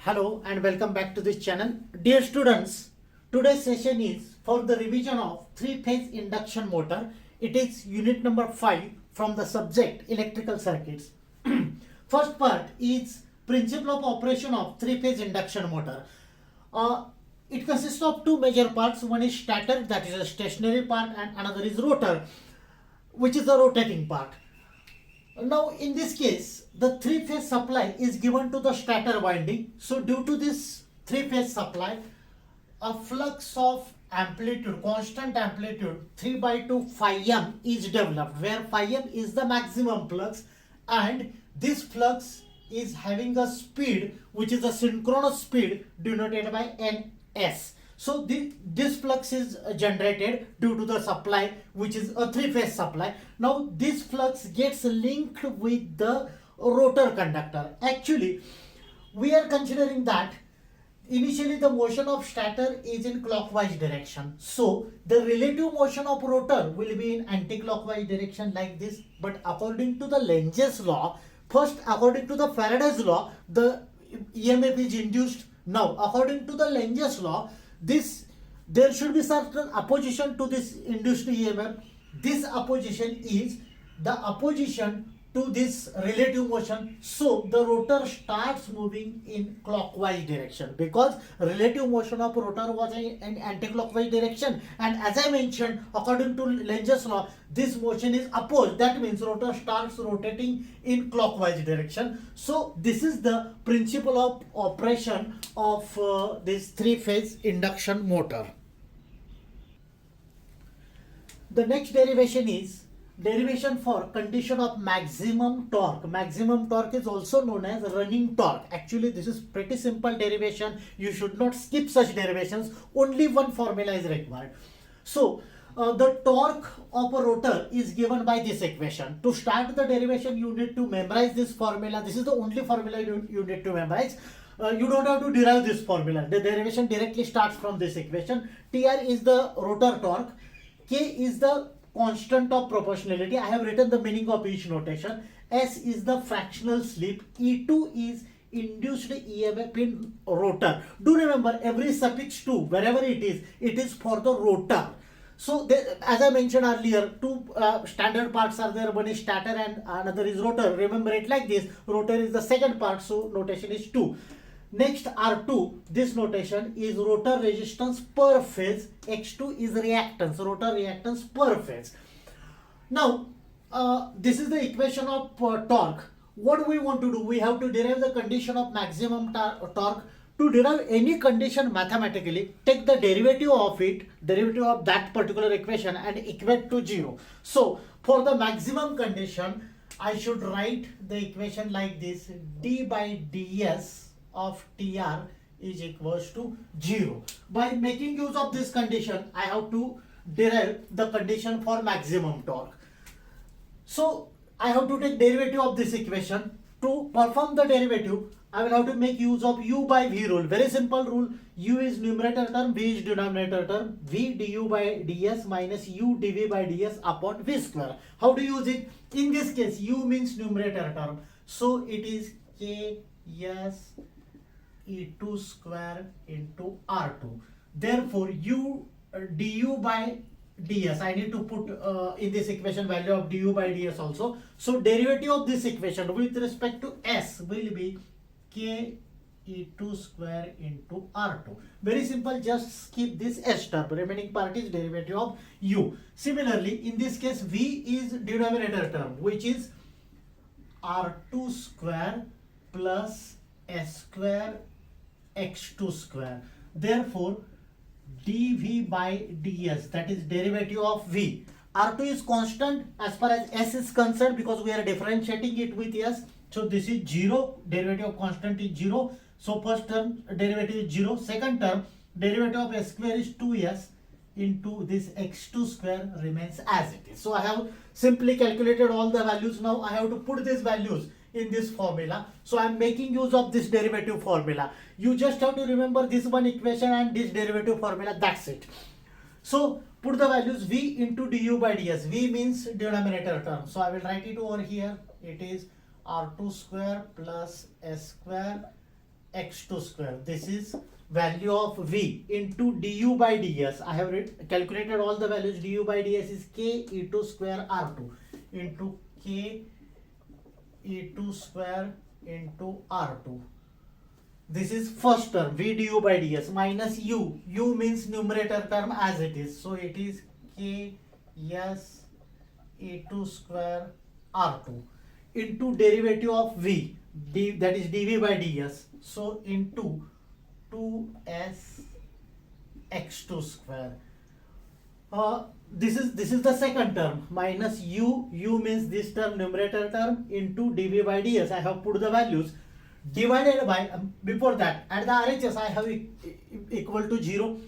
Hello and welcome back to this channel. Dear students, today's session is for the revision of three-phase induction motor. It is unit number 5 from the subject electrical circuits. First part is principle of operation of three-phase induction motor. It consists of two major parts. One is stator, that is a stationary part, and another is rotor, which is the rotating part. Now in this case, the three-phase supply is given to the stator winding. So due to this three-phase supply, a flux of amplitude, constant amplitude 3 by 2 phi m is developed, where phi m is the maximum flux, and this flux is having a speed which is a synchronous speed denoted by ns. So this flux is generated due to the supply, which is a three-phase supply. Now this flux gets linked with the rotor conductor. Actually, we are considering that initially the motion of stator is in clockwise direction. So the relative motion of rotor will be in anti-clockwise direction like this. But according to the Lenz's law, first according to the Faraday's law, the EMF is induced. Now according to the Lenz's law, there should be certain opposition to this induced EMF. This opposition is the opposition to this relative motion. So the rotor starts moving in clockwise direction because relative motion of rotor was in anti-clockwise direction, and as I mentioned, according to Lenz's law, this motion is opposed. That means rotor starts rotating in clockwise direction. So this is the principle of operation of this three-phase induction motor. The next derivation is derivation for condition of maximum torque. Maximum torque is also known as running torque. Actually, this is pretty simple derivation. You should not skip such derivations. Only one formula is required. So the torque of a rotor is given by this equation. To start the derivation, you need to memorize this formula. This is the only formula you need to memorize. You don't have to derive this formula. The derivation directly starts from this equation. TR is the rotor torque. K is the constant of proportionality. I have written the meaning of each notation. S is the fractional slip. E2 is induced EMF in rotor. Do remember, every suffix 2, wherever it is for the rotor. So as I mentioned earlier, two standard parts are there. One is stator and another is rotor. Remember it like this. Rotor is the second part, so notation is 2. Next R2, this notation is rotor resistance per phase. X2 is reactance, rotor reactance per phase. Now, this is the equation of torque. What do we want to do? We have to derive the condition of maximum torque. To derive any condition mathematically, take the derivative of that particular equation, and equate to 0. So, for the maximum condition, I should write the equation like this: d by ds of TR is equals to 0. By making use of this condition, I have to derive the condition for maximum torque. So I have to take derivative of this equation. To perform the derivative, I will have to make use of u by v rule. Very simple rule. U is numerator term, v is denominator term. V du by ds minus u dv by ds upon v square. How to use it? In this case, u means numerator term. So it is k s E2 square into R2. Therefore, u du by ds, I need to put in this equation value of du by ds also. So derivative of this equation with respect to s will be k E2 square into R2. Very simple, just skip this s term. Remaining part is derivative of u. Similarly, in this case, v is denominator term, which is R2 square plus s square x2 square. Therefore, dv by ds, that is derivative of v. R2 is constant as far as s is concerned because we are differentiating it with s. So this is 0. Derivative of constant is 0. So first term derivative is 0. Second term derivative of s square is 2s into this x2 square remains as it is. So I have simply calculated all the values. Now I have to put these values in this formula. So I am making use of this derivative formula. You just have to remember this one equation and this derivative formula. That's it. So put the values v into du by ds. V means denominator term. So I will write it over here. It is r2 square plus s square x2 square. This is value of v into du by ds. I have calculated all the values. Du by ds is k e2 square r2 into k e2 square into r2. This is first term v du by ds minus u. U means numerator term as it is. So it is k s e2 square r2 into derivative of v, that is dv by ds. So into 2s x2 square. This is the second term minus u. U means this term, numerator term, into dv by ds. I have put the values divided by, before that at the RHS I have equal to 0.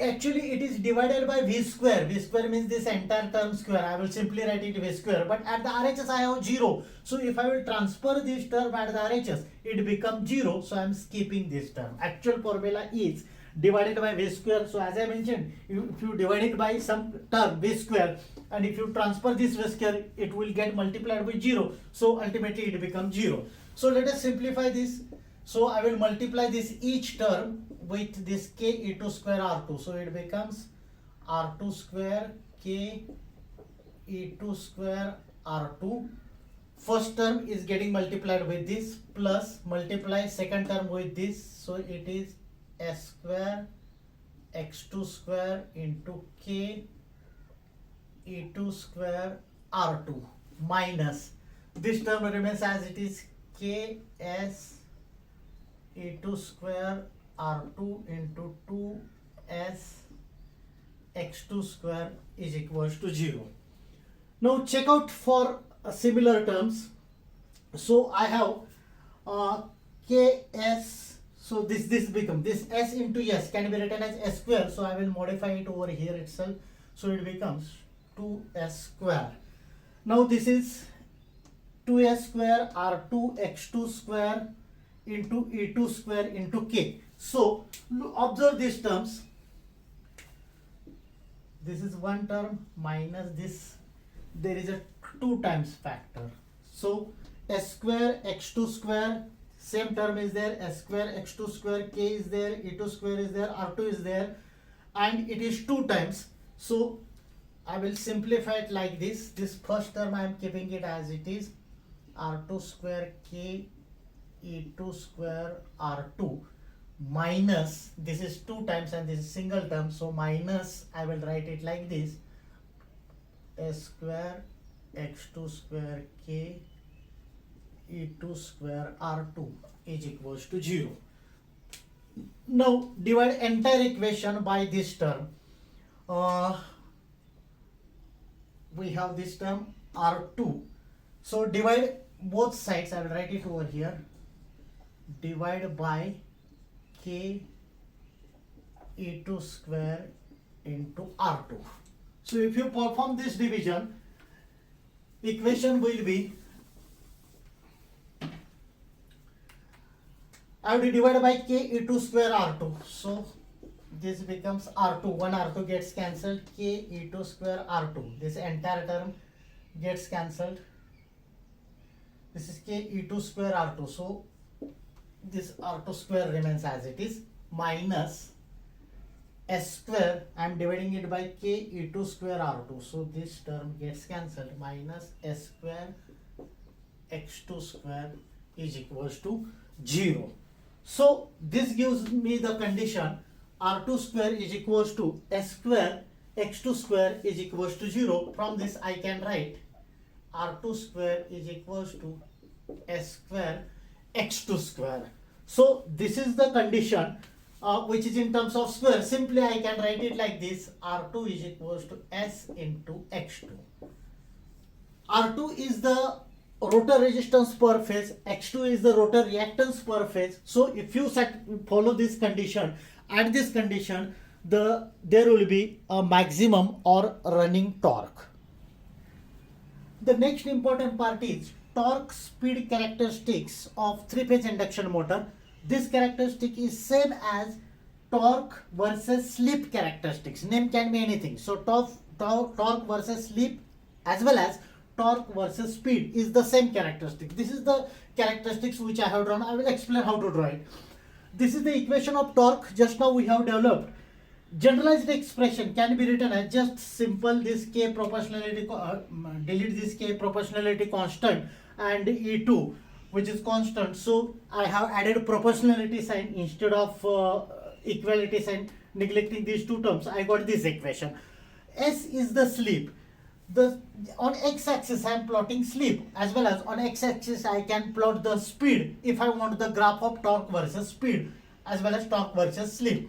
Actually it is divided by v square. V square means this entire term square. I will simply write it v square, but at the RHS I have 0. So if I will transfer this term at the RHS, it becomes 0. So I am skipping this term. Actual formula is divided by v square. So as I mentioned, if you divide it by some term v square, and if you transfer this v square, it will get multiplied by 0. So ultimately it becomes 0. So let us simplify this. So I will multiply this each term with this k e2 square r2. So it becomes r2 square k e2 square r2. First term is getting multiplied with this, plus multiply second term with this. So it is s square x2 square into k e2 square r2 minus this term remains as it is, k s e2 square r2 into 2s x2 square is equals to 0. Now check out for similar terms. So I have ks. So this becomes, this s into s can be written as s square. So I will modify it over here itself. So it becomes 2s square. Now this is 2s square r2 x2 square into e2 square into k. So observe these terms. This is one term minus this. There is a 2 times factor. So s square x2 square, same term is there, s square x2 square, k is there, e2 square is there, r2 is there, and it is 2 times. So I will simplify it like this. This first term I am keeping it as it is, r2 square k e2 square r2 minus, this is 2 times and this is single term, so minus, I will write it like this, s square x2 square k e2 square r2 is equals to 0. Now divide entire equation by this term. We have this term r2. So divide both sides. I will write it over here. Divide by k e2 square into r2. So if you perform this division, equation will be, I have to divide by k e2 square r2. So this becomes r2. One r2 gets cancelled. K e2 square r2. This entire term gets cancelled. This is k e2 square r2. So this r2 square remains as it is, minus s square. I am dividing it by k e2 square r2. So this term gets cancelled, minus s square x2 square is equals to 0. So this gives me the condition r2 square is equals to s square x2 square is equals to 0. From this I can write r2 square is equals to s square x2 square. So this is the condition which is in terms of square. Simply I can write it like this, r2 is equals to s into x2. R2 is the rotor resistance per phase, x2 is the rotor reactance per phase. So if you follow this condition, at this condition there will be a maximum or running torque. The next important part is torque speed characteristics of 3-phase induction motor. This characteristic is same as torque versus slip characteristics. Name can be anything. So torque versus slip as well as torque versus speed is the same characteristic. This is the characteristics which I have drawn. I will explain how to draw it. This is the equation of torque just now we have developed. Generalized expression can be written as just simple this K proportionality, delete this K proportionality constant and E2 which is constant. So I have added proportionality sign instead of equality sign, neglecting these two terms. I got this equation. S is the slip. On x-axis I am plotting slip, as well as on x-axis I can plot the speed if I want the graph of torque versus speed, as well as torque versus slip.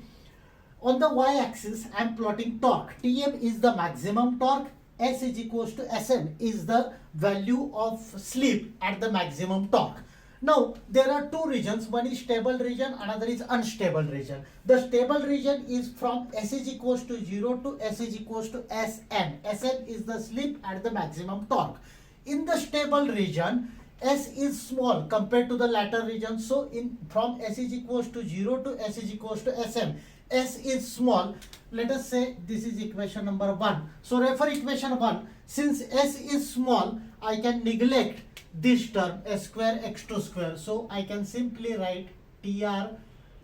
On the y-axis I am plotting torque. Tm is the maximum torque, S is equals to Sm is the value of slip at the maximum torque. Now there are two regions, one is stable region, another is unstable region. The stable region is from S is equals to 0 to S is equals to Sn. Sn is the slip at the maximum torque. In the stable region, S is small compared to the latter region, so from S is equals to 0 to S is equals to Sm, S is small. Let us say this is equation number 1. So refer equation 1. Since S is small, I can neglect this term S square x2 square. So I can simply write Tr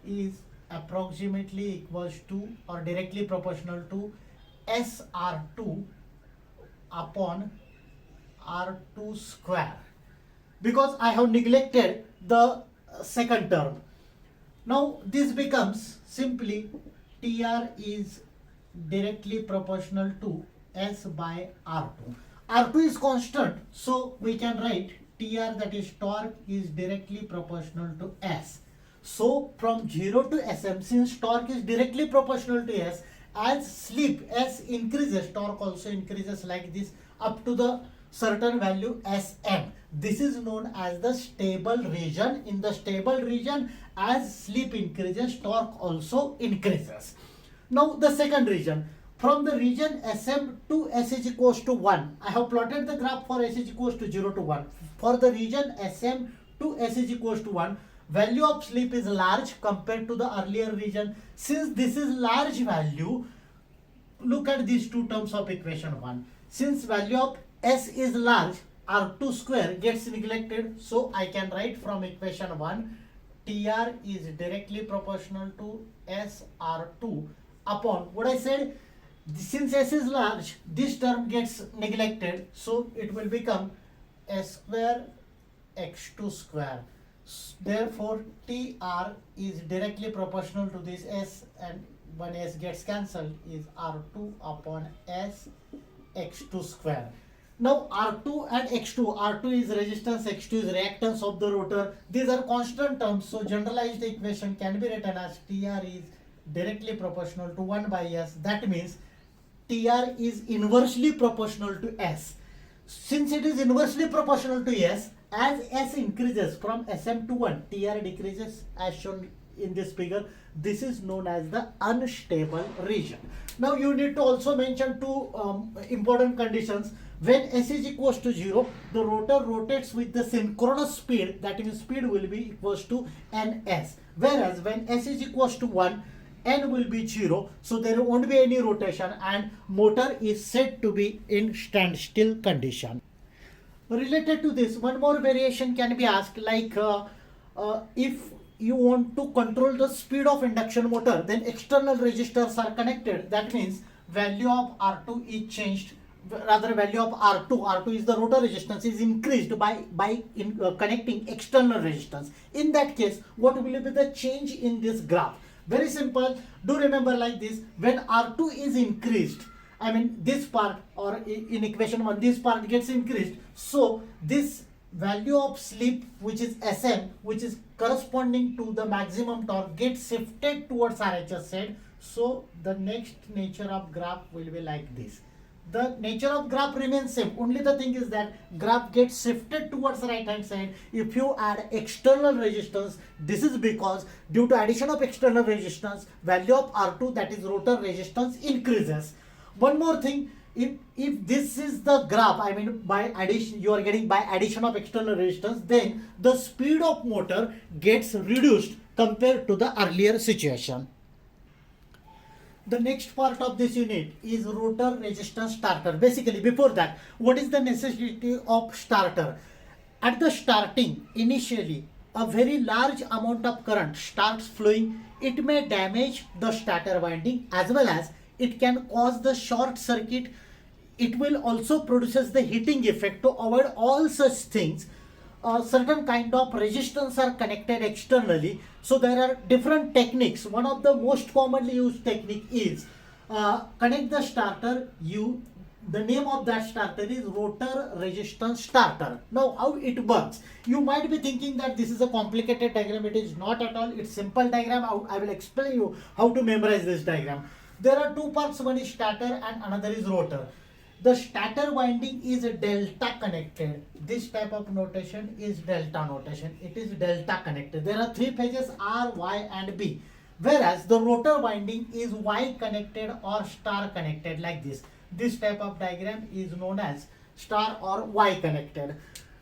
is approximately equals to or directly proportional to SR2 upon R2 square, because I have neglected the second term. Now this becomes simply Tr is directly proportional to S by R2. R2 is constant, so we can write Tr, that is torque, is directly proportional to S. So from 0 to Sm, since torque is directly proportional to S, as slip S increases, torque also increases like this up to the certain value Sm. This is known as the stable region. In the stable region, as slip increases, torque also increases. Now the second region, from the region Sm to S is equals to 1. I have plotted the graph for S is equals to 0 to 1. For the region Sm to S is equals to 1, value of slip is large compared to the earlier region. Since this is large value, look at these two terms of equation 1. Since value of S is large, R2 square gets neglected, so I can write from equation 1, Tr is directly proportional to SR2 upon what I said. Since S is large, this term gets neglected, so it will become S square x2 square. Therefore, Tr is directly proportional to this S, and one S gets cancelled, is R2 upon S x2 square. Now R2 and x2, R2 is resistance, x2 is reactance of the rotor. These are constant terms, so generalized equation can be written as Tr is directly proportional to 1 by S. That means Tr is inversely proportional to S. Since it is inversely proportional to S, as S increases from Sm to 1, Tr decreases as shown in this figure. This is known as the unstable region. Now you need to also mention two important conditions. When S is equals to 0, the rotor rotates with the synchronous speed, that means speed will be equals to ns. Whereas when S is equals to 1, n will be 0, so there won't be any rotation and motor is said to be in standstill condition. Related to this, one more variation can be asked, like if you want to control the speed of induction motor, then external resistors are connected. That means value of R2 is changed, rather value of R2 is the rotor resistance, is increased by connecting external resistance. In that case, what will be the change in this graph? Very simple. Do remember like this, when R2 is increased, I mean this part, or in equation 1 this part gets increased, so this value of slip, which is Sm, which is corresponding to the maximum torque, gets shifted towards RHS side. So the next nature of graph will be like this. The nature of graph remains same, only the thing is that graph gets shifted towards the right hand side if you add external resistance. This is because due to addition of external resistance, value of R2, that is rotor resistance, increases. One more thing, if this is the graph, I mean by addition, you are getting by addition of external resistance, then the speed of motor gets reduced compared to the earlier situation. The next part of this unit is rotor resistance starter. Basically, before that, what is the necessity of starter? At the starting, initially, a very large amount of current starts flowing, it may damage the starter winding as well as it can cause the short circuit. It will also produces the heating effect. To avoid all such things, certain kind of resistance are connected externally. So there are different techniques. One of the most commonly used technique is connect the starter. The name of that starter is rotor resistance starter. Now how it works? You might be thinking that this is a complicated diagram. It is not at all. It's simple diagram. I will explain you how to memorize this diagram. There are two parts. One is starter and another is rotor. The starter winding is delta connected. This type of notation is delta notation. It is delta connected. There are three phases R, Y and B. Whereas the rotor winding is Y connected or star connected like this. This type of diagram is known as star or Y connected.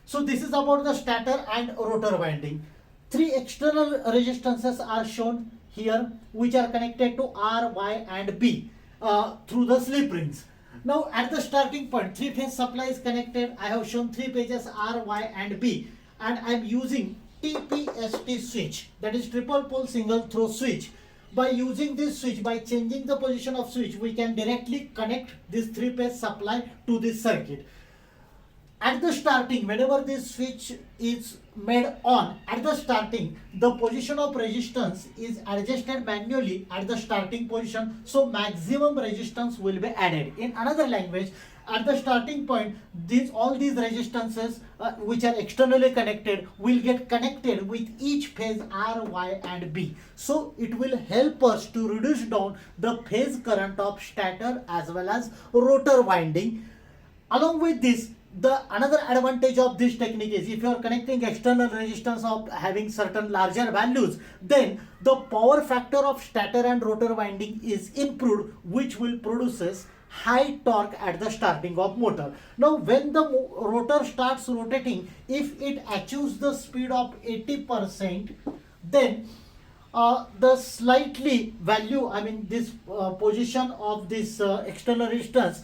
So this is about the starter and rotor winding. Three external resistances are shown here which are connected to R, Y and B through the slip rings. Now at the starting point, three-phase supply is connected. I have shown three phases R, Y and B, and I am using TPST switch, that is triple pole single throw switch. By using this switch, by changing the position of switch, we can directly connect this three-phase supply to this circuit. At the starting, whenever this switch is made on, at the starting, the position of resistance is adjusted manually at the starting position, so maximum resistance will be added. In another language, at the starting point, all these resistances which are externally connected will get connected with each phase R, Y and B. So it will help us to reduce down the phase current of stator as well as rotor winding. Along with this, the another advantage of this technique is if you are connecting external resistance of having certain larger values, then the power factor of stator and rotor winding is improved, which will produces high torque at the starting of motor. Now when the rotor starts rotating, if it achieves the speed of 80%, then the slightly value, this position of this external resistance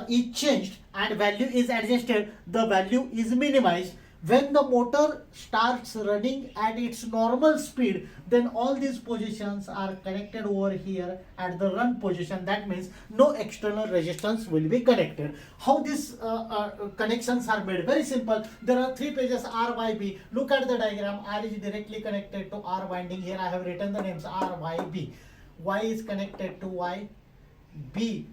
is changed and value is adjusted, the value is minimized. When the motor starts running at its normal speed, then all these positions are connected over here at the run position. That means no external resistance will be connected. How these connections are made? Very simple. There are three phases R, Y, B. Look at the diagram. R is directly connected to R winding. Here I have written the names R, Y, B. Y is connected to Y, B.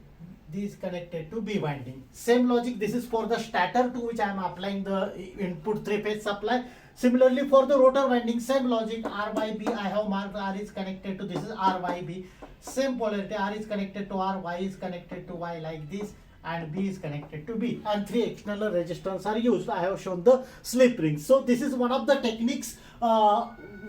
This is connected to B winding. Same logic, this is for the stator to which I am applying the input three-phase supply. Similarly for the rotor winding, same logic, R, Y, B, I have marked R is connected to, this is R, Y, B. Same polarity, R is connected to R, Y is connected to Y like this, and B is connected to B. And three external resistors are used. I have shown the slip rings. So this is one of the techniques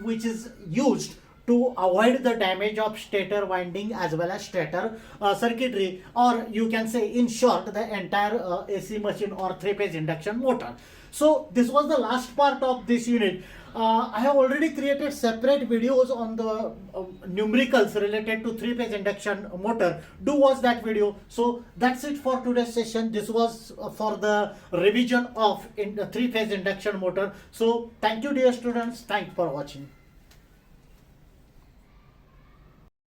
which is used to avoid the damage of stator winding as well as stator circuitry, or you can say in short the entire AC machine or three-phase induction motor. So this was the last part of this unit. I have already created separate videos on the numericals related to three-phase induction motor. Do watch that video. So that's it for today's session. This was for the revision of the three-phase induction motor. So thank you dear students. Thanks for watching.